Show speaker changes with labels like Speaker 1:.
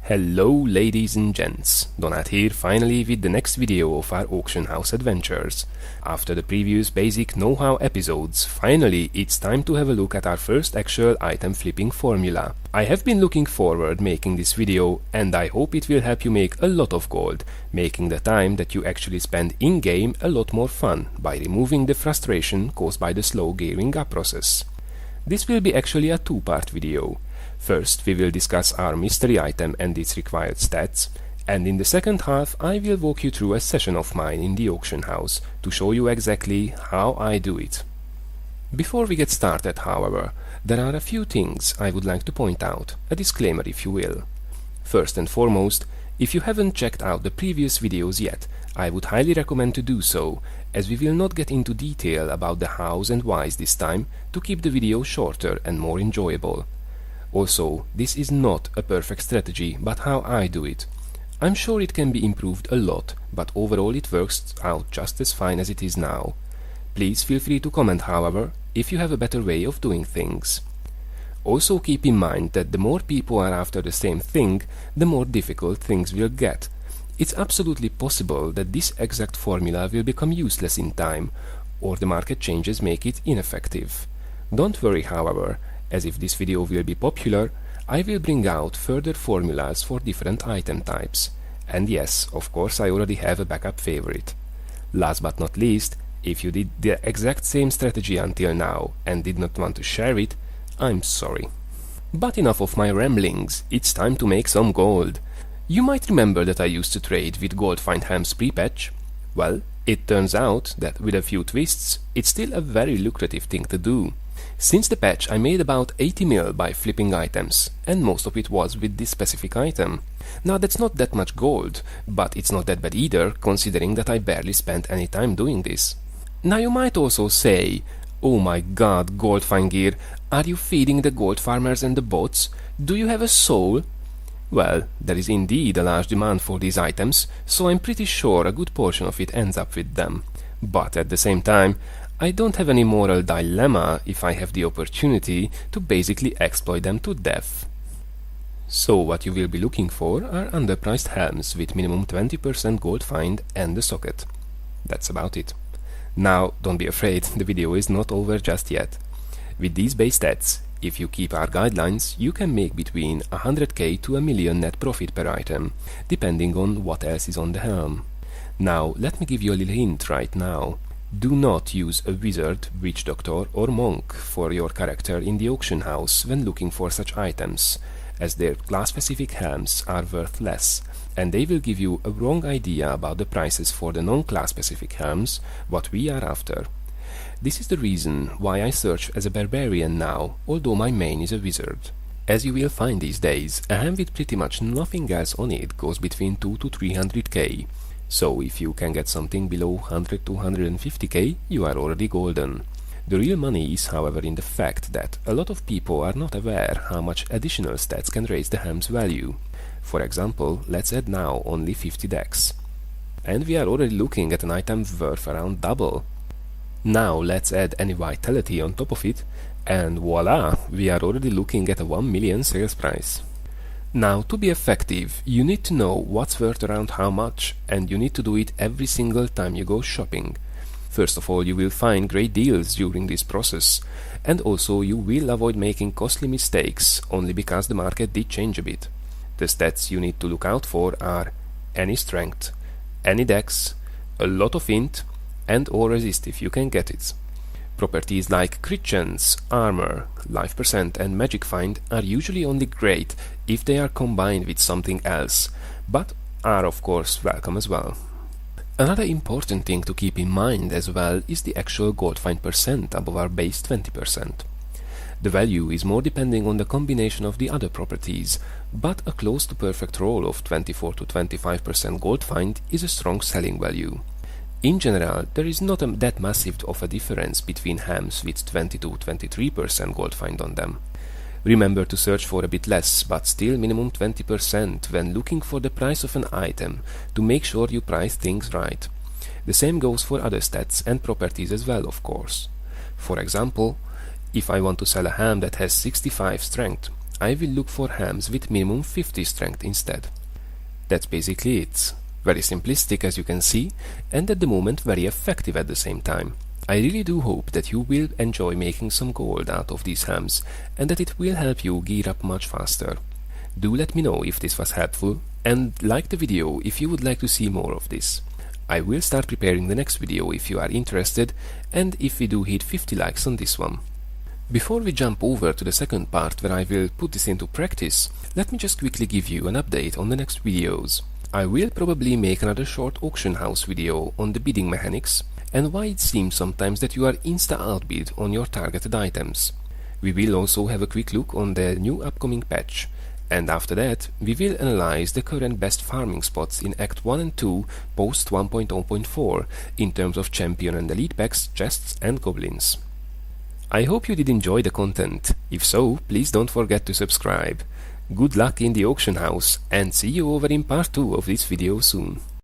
Speaker 1: Hello ladies and gents, Donat here finally with the next video of our auction house adventures. After the previous basic know-how episodes, finally it's time to have a look at our first actual item flipping formula. I have been looking forward making this video and I hope it will help you make a lot of gold, making the time that you actually spend in-game a lot more fun by removing the frustration caused by the slow gearing up process. This will be actually a two-part video. First, we will discuss our mystery item and its required stats, and in the second half I will walk you through a session of mine in the auction house to show you exactly how I do it. Before we get started, however, there are a few things I would like to point out, a disclaimer if you will. First and foremost, if you haven't checked out the previous videos yet, I would highly recommend to do so, as we will not get into detail about the hows and whys this time to keep the video shorter and more enjoyable. Also, this is not a perfect strategy, but how I do it. I'm sure it can be improved a lot, but overall it works out just as fine as it is now. Please feel free to comment, however, if you have a better way of doing things. Also keep in mind that the more people are after the same thing, the more difficult things will get. It's absolutely possible that this exact formula will become useless in time, or the market changes make it ineffective. Don't worry, however, as if this video will be popular, I will bring out further formulas for different item types. And yes, of course I already have a backup favorite. Last but not least, if you did the exact same strategy until now and did not want to share it, I'm sorry. But enough of my ramblings, it's time to make some gold. You might remember that I used to trade with gold find Helms pre-patch. Well, it turns out that with a few twists, it's still a very lucrative thing to do. Since the patch I made about 80 mil by flipping items, and most of it was with this specific item. Now that's not that much gold, but it's not that bad either, considering that I barely spent any time doing this. Now you might also say, oh my god, gold find gear, are you feeding the gold farmers and the bots? Do you have a soul? Well, there is indeed a large demand for these items, so I'm pretty sure a good portion of it ends up with them. But at the same time, I don't have any moral dilemma if I have the opportunity to basically exploit them to death. So what you will be looking for are underpriced Helms with minimum 20% gold find and a socket. That's about it. Now, don't be afraid, the video is not over just yet. With these base stats, if you keep our guidelines, you can make between 100k to a million net profit per item, depending on what else is on the helm. Now, let me give you a little hint right now. Do not use a wizard, witch doctor or monk for your character in the auction house when looking for such items, as their class-specific helms are worth less, and they will give you a wrong idea about the prices for the non-class-specific helms, what we are after. This is the reason why I search as a barbarian now, although my main is a wizard. As you will find these days, a helm with pretty much nothing else on it goes between 2 to 300k. So if you can get something below 100 to 150k, you are already golden. The real money is, however, in the fact that a lot of people are not aware how much additional stats can raise the helm's value. For example, let's add now only 50 dex. And we are already looking at an item worth around double. Now let's add any vitality on top of it, and voila, we are already looking at a 1 million sales price. Now, to be effective, you need to know what's worth around how much, and you need to do it every single time you go shopping. First of all, you will find great deals during this process, and also you will avoid making costly mistakes, only because the market did change a bit. The stats you need to look out for are any strength, any dex, a lot of int, and or resist if you can get it. Properties like crit chance, armor, life percent and magic find are usually only great if they are combined with something else, but are of course welcome as well. Another important thing to keep in mind as well is the actual gold find percent above our base 20%. The value is more depending on the combination of the other properties, but a close to perfect roll of 24 to 25% gold find is a strong selling value. In general, there is not that massive of a difference between helms with 20 to 23% gold find on them. Remember to search for a bit less, but still minimum 20% when looking for the price of an item to make sure you price things right. The same goes for other stats and properties as well, of course. For example, if I want to sell a helm that has 65 strength, I will look for Helms with minimum 50 strength instead. That's basically it. Very simplistic as you can see, and at the moment very effective at the same time. I really do hope that you will enjoy making some gold out of these Helms, and that it will help you gear up much faster. Do let me know if this was helpful, and like the video if you would like to see more of this. I will start preparing the next video if you are interested, and if we do hit 50 likes on this one. Before we jump over to the second part where I will put this into practice, let me just quickly give you an update on the next videos. I will probably make another short auction house video on the bidding mechanics and why it seems sometimes that you are insta-outbid on your targeted items. We will also have a quick look on the new upcoming patch, and after that we will analyze the current best farming spots in Act 1 and 2 post 1.0.4 in terms of champion and elite packs, chests and goblins. I hope you did enjoy the content. If so, please don't forget to subscribe. Good luck in the auction house, and see you over in part 2 of this video soon.